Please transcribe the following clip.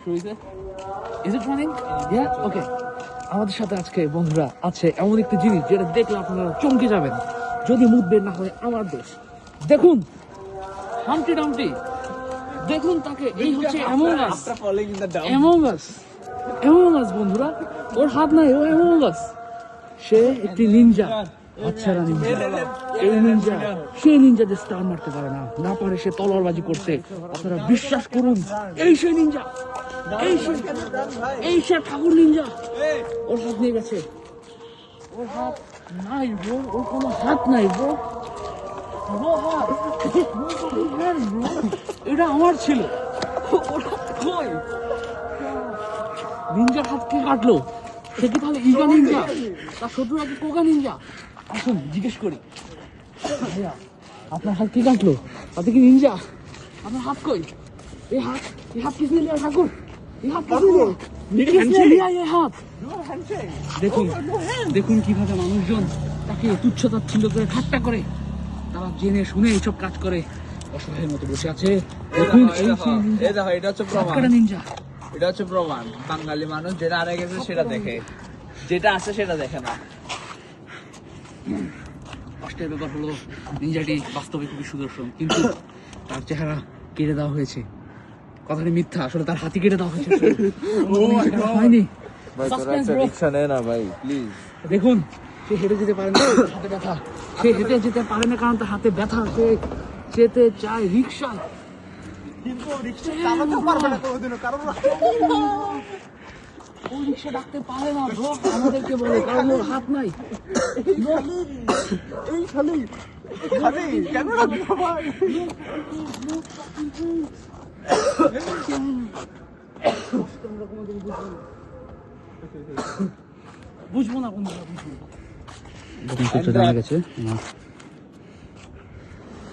Is it running? Yeah? Okay. আমাদের সাথে আজকে বন্ধুরা আছে এমন একটি জিনিস যেটা দেখলে আপনারা চমকে যাবেন, যদি মুখ বের না হয় আমার দোষ। দেখুন হামটি ডামটি, দেখুন তাকে, এই হচ্ছে অ্যামং আস বন্ধুরা। ওর হাত নাই, ও অ্যামং আস। সে একটি নিনজা, বাচ্চারা নিনজা। এই নিনজা, সেই নিনজা যে স্টার মারতে পারে না, না পারে সে তলোয়ারবাজি করতে। আপনারা বিশ্বাস করুন, এই সেই নিনজা, এই সে ঠাকুর নিনজা। ওর হাত নিয়ে গেছে, ওর হাত নাই ব্রো, ওর কোনো হাত নাই ব্রো। এটা আমার ছিল, নিনজার হাত কে কাটলো? সে কি তাহলে ইগা নিনজা? তার শত্রু নাকি কোগা নিনজা? আসুন জিজ্ঞেস করি, ভাইয়া আপনার হাত কে কাটলো? তাতে কি নিনজা? আপনার হাত কই? এই হাত কিসনে লিয়া ঠাকুর? এই হাত কিসনে লিয়া? এই হাত দেখুন, দেখুন কিভাবে মানুষজন তাকে তুচ্ছ-তাচ্ছিল্য করে ঠাট্টা করে। তারা জেনে শুনে এইসব কাজ করে, অসহায়ের মতো বসে আছে। দেখুন এটা হচ্ছে প্রমাণ, নিনজা। এটা হচ্ছে প্রমাণ। বাঙালি মানুষ যেটা হারিয়ে গেছে সেটা দেখে, যেটা আছে সেটা দেখে না। কষ্টের ব্যাপার হলো নিনজাটি বাস্তবে খুবই সুদর্শন, কিন্তু তার চেহারা কেটে দেওয়া হয়েছে। কথাটি মিথ্যা, আসলে তার হাতি কেটে দেওয়া হয়েছে, হয়নি। দেখুন সে হেঁটে যেতে পারে না, হাতে ব্যথা। সে হেঁটে যেতে পারে না কারণ তার হাতে ব্যথা। সে যেতে চায় রিক্সা, কিন্তু রিকশা চালাতে পারবে না কোনোদিনও, কারণ ও রিক্সা ডাকতে পারে না ব্রো, আমাদেরকে বলে, কারণ ওর হাত নাই। এই খালি কেন রাখবো ভাই? বুঝবো না বন্ধুরা, বুঝবো না। জানা গেছে